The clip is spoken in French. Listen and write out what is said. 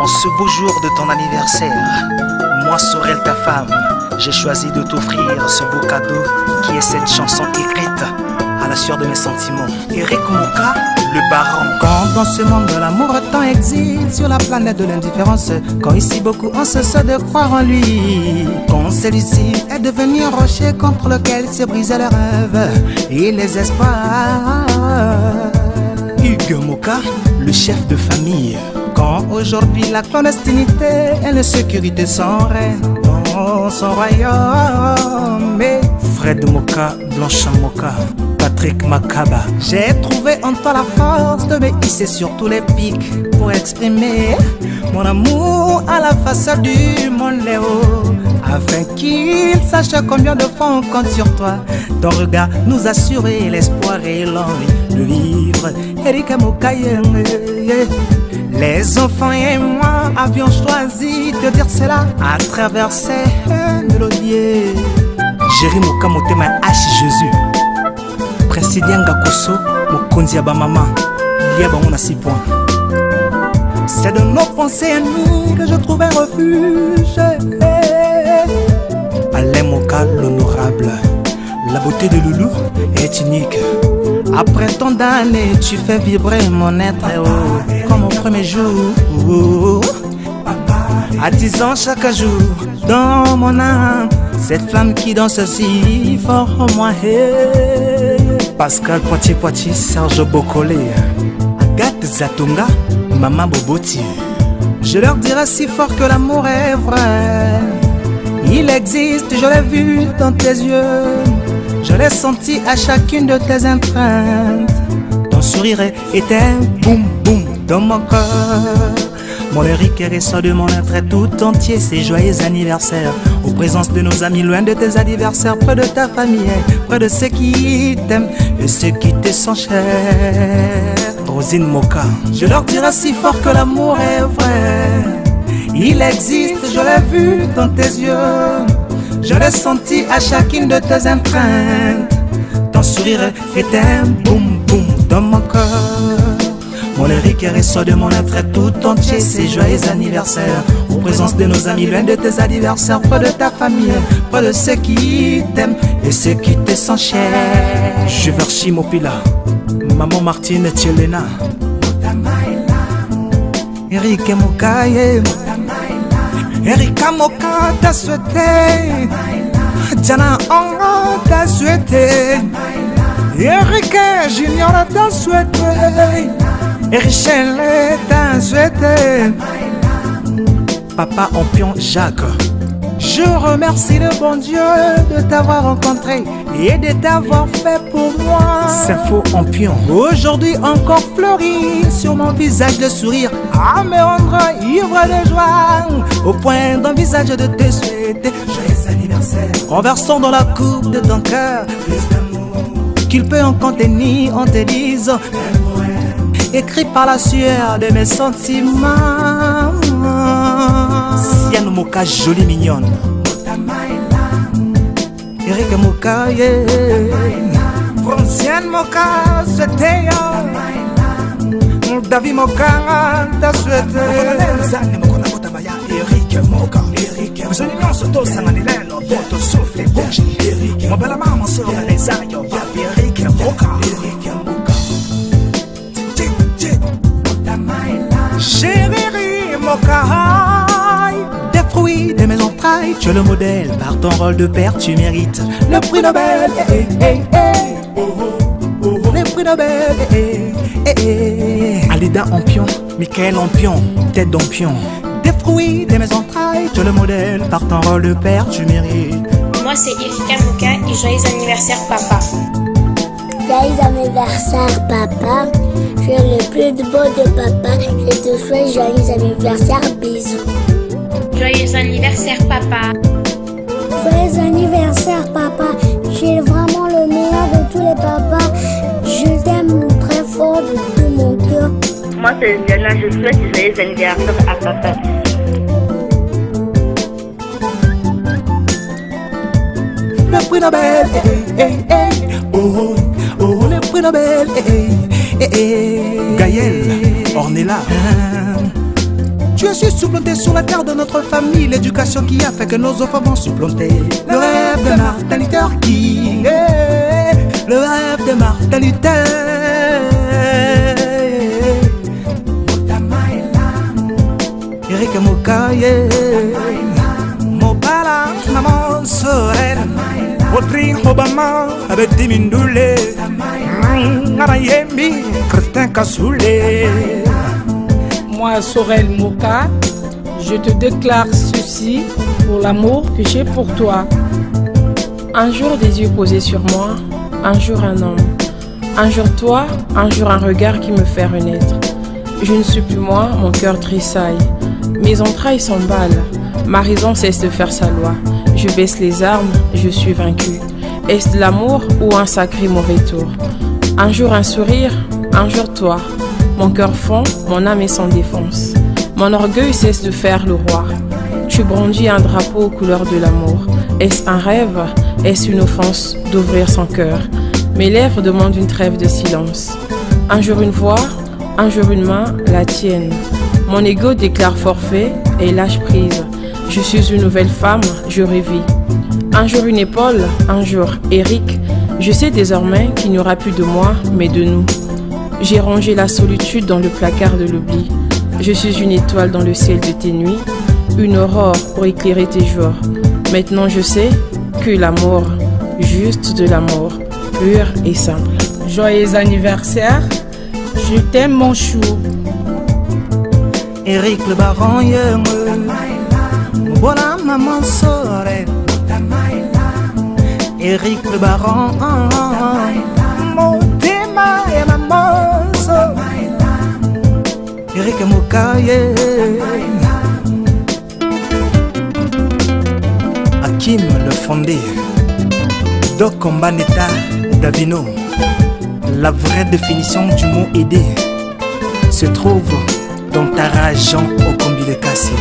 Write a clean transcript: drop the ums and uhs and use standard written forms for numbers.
ce beau jour de ton anniversaire, moi Sorel ta femme, j'ai choisi de t'offrir ce beau cadeau qui est cette chanson écrite à la sueur de mes sentiments. Eric Moka, le baron. Quand dans ce monde de l'amour tant existe sur la planète de l'indifférence, quand ici beaucoup ont cessé de croire en lui, quand celui-ci est devenu un rocher contre lequel se brisaient les rêves et les espoirs. Hugues Moka, le chef de famille. Quand aujourd'hui la clandestinité et l'insécurité sont reines dans son royaume, mais Fred Moka, Blanchard Moka, Patrick Makaba. j'ai trouvé en toi la force de me hisser sur tous les pics pour exprimer mon amour à la façade du monde Léo, afin qu'il sache combien de fois on compte sur toi. Ton regard nous assurait l'espoir et l'envie de vivre. Eric Mokaye, les enfants et moi avions choisi de dire cela à travers ces mélodies. Jerry Moka Motema H Jésus, Président Gakoso, Mokonzi ya Bamama, Lia Bango na 6 points. C'est de nos pensées à nous que je trouve un refuge. Alain Moka l'honorable, la beauté de Loulou est unique. Après tant d'années, tu fais vibrer mon être comme au premier jour. À 10 ans chaque jour, dans mon âme, cette flamme qui danse si fort en moi. Pascal Poitiers, Serge Bokolé, Agathe Zatonga, Maman Boboti. Je leur dirai si fort que l'amour est vrai. Il existe, je l'ai vu dans tes yeux. Je l'ai senti à chacune de tes empreintes. Ton sourire est un boum boum dans mon cœur. Mon Eric ressort de mon être tout entier. C'est joyeux anniversaire aux présences de nos amis, loin de tes adversaires, près de ta famille, près de ceux qui t'aiment et ceux qui te sont chers. Rosine Moka, je leur dirai si fort que l'amour est vrai. Il existe, je l'ai vu dans tes yeux. Je l'ai senti à chacune de tes empreintes. Ton sourire est un boum boum dans mon cœur. Mon Eric ressort de mon être tout entier. C'est joyeux anniversaire aux présences de nos amis, loin de tes adversaires, près de ta famille, près de ceux qui t'aiment et ceux qui te sont chers. Juverchi Mopila, Maman Martine Tchelena, Eric Mokaye, Eric Moka t'a souhaité, Diana Onga t'a souhaité, Eric Junior t'a souhaité, Erichel t'a souhaité, Papa Ampion Jacques. Je remercie le bon Dieu de t'avoir rencontré et de t'avoir fait pour moi. Sympho Ampion. Aujourd'hui encore fleurit sur mon visage de sourire, à me rendre ivre de joie, au point d'envisager de te souhaiter joyeux anniversaire. En versant dans la coupe de ton cœur plus d'amour qu'il peut en contenir, en te disant écrit par la sueur de mes sentiments. Siane Moka, jolie mignonne. Eric Moka, yeah. Francienne Moka, souhaité. David Moka, t'as souhaité. Eric Moka, vous allez bien se toser en l'île, votre souffle est bougie. Mon bel amant, mon soeur, les aïeux, Eric Moka. Chérie Moka, des fruits de mes entrailles, tu es le modèle. Par ton rôle de père, tu mérites le prix Nobel. Le prix Nobel. Alida Ampion, Michael Ampion, tête d'Ampion. Des fruits de mes entrailles, tu es le modèle. Par ton rôle de père, tu mérites. Moi, c'est Erika Moka et joyeux anniversaire, papa. Joyeux anniversaire, papa. Tu es le plus beau de papa. Je te souhaite joyeux anniversaire, bisous. Joyeux anniversaire, papa. Joyeux anniversaire, papa. Tu es vraiment le meilleur de tous les papas. Je t'aime très fort de tout mon cœur. Moi, c'est Diana. Je souhaite joyeux anniversaire à papa. Le prix Nobel, le prix Nobel, Gaël, Ornella, Tu as su supplanter sur la terre de notre famille l'éducation qui a fait que nos enfants vont supplanter le rêve de Martin Luther King, le rêve de Martin Luther. Eric Mokaye, Mobala, Maman Sorel, Audrey Obama avec Dimindoulé, Narayembi, Christin Kassoulé. Moi, Sorel Moka, je te déclare ceci pour l'amour que j'ai pour toi. Un jour des yeux posés sur moi, un jour un homme, un jour toi, un jour un regard qui me fait renaître. Je ne suis plus moi, mon cœur tressaille, mes entrailles s'emballent, ma raison cesse de faire sa loi. Je baisse les armes, je suis vaincu. Est-ce de l'amour ou un sacré mauvais tour? Un jour un sourire, un jour toi. Mon cœur fond, mon âme est sans défense. Mon orgueil cesse de faire le roi. Tu brandis un drapeau aux couleurs de l'amour. Est-ce un rêve? Est-ce une offense d'ouvrir son cœur? Mes lèvres demandent une trêve de silence. Un jour une voix, un jour une main, la tienne. Mon ego déclare forfait et lâche prise. Je suis une nouvelle femme, je revis. Un jour une épaule, un jour Eric. Je sais désormais qu'il n'y aura plus de moi, mais de nous. J'ai rangé la solitude dans le placard de l'oubli. Je suis une étoile dans le ciel de tes nuits, une aurore pour éclairer tes jours. Maintenant je sais que l'amour, juste de l'amour, pur et simple. Joyeux anniversaire, je t'aime mon chou. Eric le baron Yeme, voilà Maman Sorel. Eric le baron, mon tema et Maman Sorel. Eric Mokaye, Hakim le fondé, Doc Ombaneta Davino. La vraie définition du mot aider se trouve dans ta rage au combi de cassé.